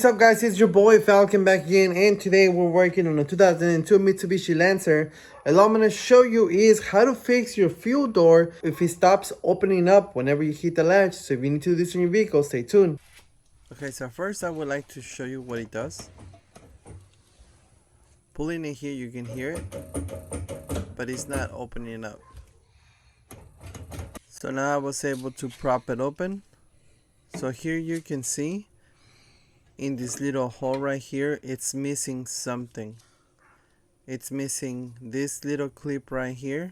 What's up, guys? It's your boy Falcon back again, and today we're working on a 2002 Mitsubishi Lancer. And all I'm going to show you is how to fix your fuel door if it stops opening up whenever you hit the latch. So if you need to do this in your vehicle, stay tuned. Okay, so first I would like to show you what it does. Pulling it here, you can hear it, but it's not opening up. So now I was able to prop it open. So here you can see in this little hole right here, it's missing something. It's missing this little clip right here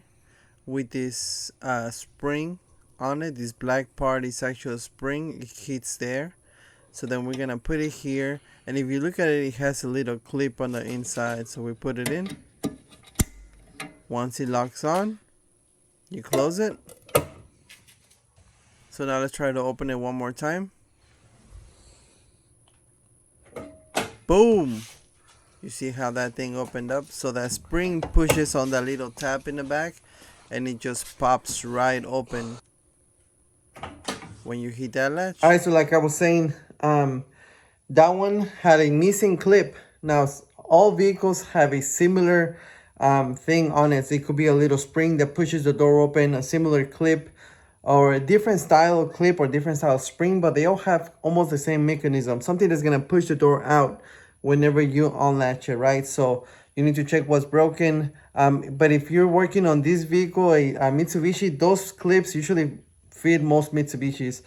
with this spring on it. This black part is actually a spring. It hits there. So then we're gonna put it here, and if you look at it, it has a little clip on the inside. So we put it in. Once it locks on, you close it. So now let's try to open it one more time. Boom! You see how that thing opened up? So that spring pushes on that little tab in the back, and it just pops right open when you hit that latch. Alright, so like I was saying, that one had a missing clip. Now, all vehicles have a similar thing on it. So it could be a little spring that pushes the door open, a similar clip, or a different style of clip or different style of spring, but they all have almost the same mechanism. Something that's gonna push the door out whenever you unlatch it, right? So you need to check what's broken. But if you're working on this vehicle, a Mitsubishi, those clips usually fit most Mitsubishis.